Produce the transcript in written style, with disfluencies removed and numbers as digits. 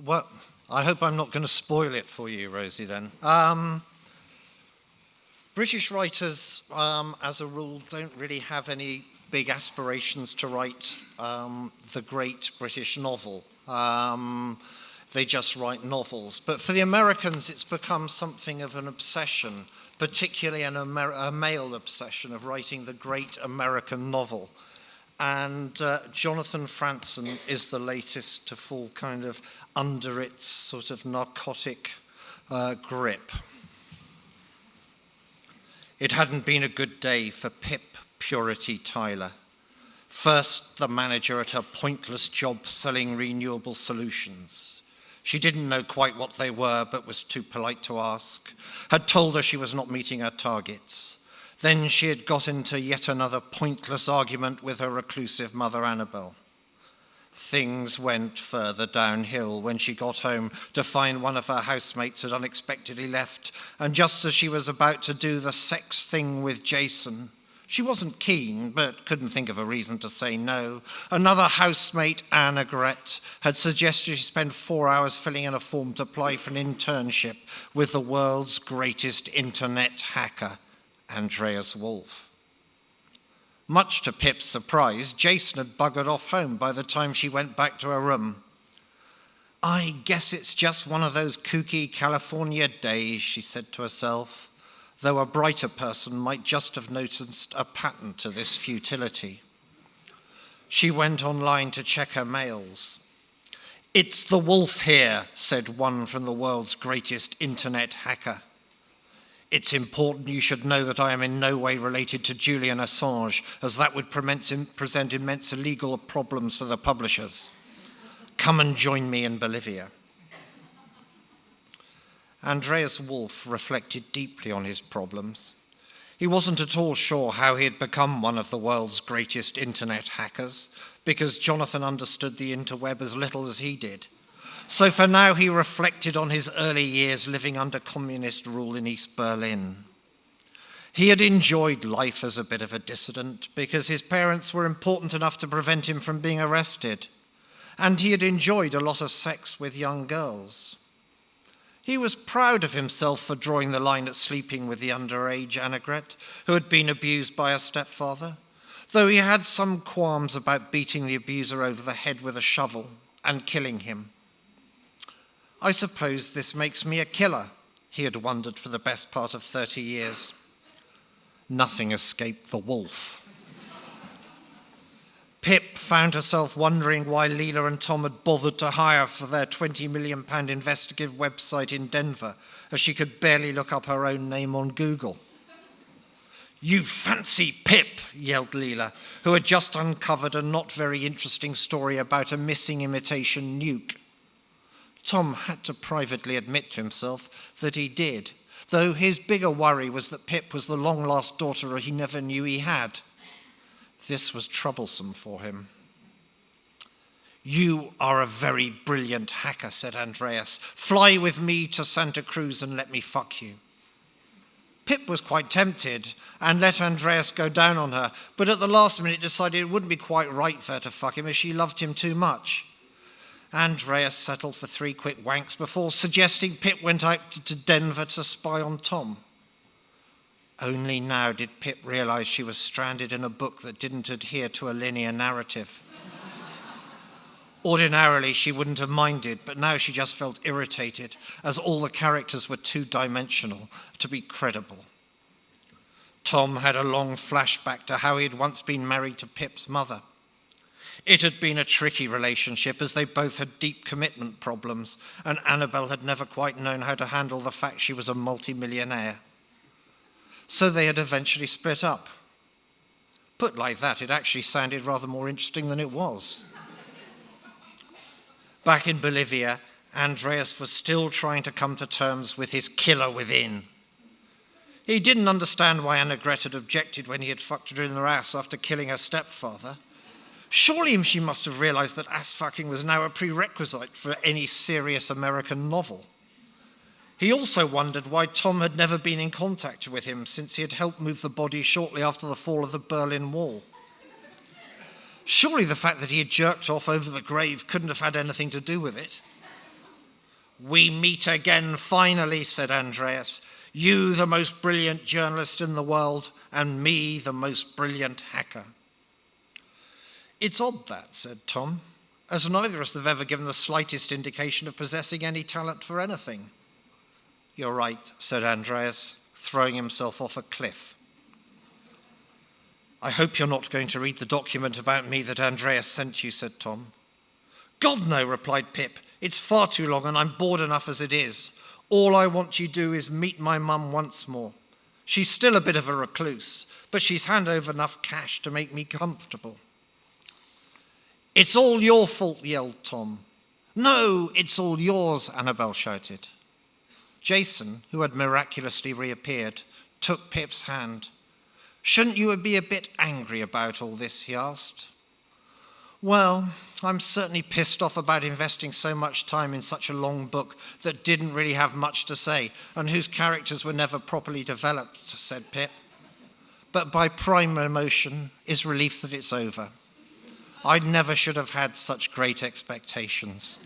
Well, I hope I'm not going to spoil it for you, Rosie, then. British writers, as a rule, don't really have any big aspirations to write the great British novel. They just write novels. But for the Americans, it's become something of an obsession, particularly a male obsession of writing the great American novel. And Jonathan Franzen is the latest to fall kind of under its sort of narcotic grip. It hadn't been a good day for Pip Purity Tyler. First, the manager at her pointless job selling renewable solutions. She didn't know quite what they were, but was too polite to ask. Had told her she was not meeting her targets. Then she had got into yet another pointless argument with her reclusive mother Annabel. Things went further downhill when she got home to find one of her housemates had unexpectedly left, and just as she was about to do the sex thing with Jason, she wasn't keen, but couldn't think of a reason to say no. Another housemate, Annegret, had suggested she spend 4 hours filling in a form to apply for an internship with the world's greatest internet hacker, Andreas Wolff. Much to Pip's surprise, Jason had buggered off home by the time she went back to her room. I guess it's just one of those kooky California days, she said to herself, though a brighter person might just have noticed a pattern to this futility. She went online to check her mails. It's the Wolf here, said one from the world's greatest internet hacker. It's important you should know that I am in no way related to Julian Assange, as that would present immense legal problems for the publishers. Come and join me in Bolivia. Andreas Wolff reflected deeply on his problems. He wasn't at all sure how he had become one of the world's greatest internet hackers, because Jonathan understood the interweb as little as he did. So for now, he reflected on his early years living under communist rule in East Berlin. He had enjoyed life as a bit of a dissident because his parents were important enough to prevent him from being arrested. And he had enjoyed a lot of sex with young girls. He was proud of himself for drawing the line at sleeping with the underage Annegret, who had been abused by her stepfather, though he had some qualms about beating the abuser over the head with a shovel and killing him. I suppose this makes me a killer, he had wondered for the best part of 30 years. Nothing escaped the wolf. Pip found herself wondering why Leela and Tom had bothered to hire for their £20 million investigative website in Denver, as she could barely look up her own name on Google. You fancy Pip, yelled Leela, who had just uncovered a not very interesting story about a missing imitation nuke. Tom had to privately admit to himself that he did, though his bigger worry was that Pip was the long-lost daughter he never knew he had. This was troublesome for him. You are a very brilliant hacker, said Andreas. Fly with me to Santa Cruz and let me fuck you. Pip was quite tempted and let Andreas go down on her, but at the last minute decided it wouldn't be quite right for her to fuck him as she loved him too much. Andreas settled for 3 quick wanks before suggesting Pip went out to Denver to spy on Tom. Only now did Pip realize she was stranded in a book that didn't adhere to a linear narrative. Ordinarily, she wouldn't have minded, but now she just felt irritated, as all the characters were two-dimensional to be credible. Tom had a long flashback to how he had once been married to Pip's mother. It had been a tricky relationship, as they both had deep commitment problems, and Annabel had never quite known how to handle the fact she was a multimillionaire. So they had eventually split up. Put like that, it actually sounded rather more interesting than it was. Back in Bolivia, Andreas was still trying to come to terms with his killer within. He didn't understand why Annegret had objected when he had fucked her in her ass after killing her stepfather. Surely she must have realized that ass-fucking was now a prerequisite for any serious American novel. He also wondered why Tom had never been in contact with him since he had helped move the body shortly after the fall of the Berlin Wall. Surely the fact that he had jerked off over the grave couldn't have had anything to do with it. "We meet again finally," said Andreas. "You, the most brilliant journalist in the world, and me, the most brilliant hacker." "It's odd that," said Tom, "as neither of us have ever given the slightest indication of possessing any talent for anything." "You're right," said Andreas, throwing himself off a cliff. "I hope you're not going to read the document about me that Andreas sent you," said Tom. "God, no," replied Pip. "It's far too long and I'm bored enough as it is. All I want you to do is meet my mum once more. She's still a bit of a recluse, but she's handed over enough cash to make me comfortable." "It's all your fault," yelled Tom. "No, it's all yours," Annabelle shouted. Jason, who had miraculously reappeared, took Pip's hand. "Shouldn't you be a bit angry about all this?" he asked. "Well, I'm certainly pissed off about investing so much time in such a long book that didn't really have much to say and whose characters were never properly developed," said Pip. "But my prime emotion is relief that it's over. I never should have had such great expectations."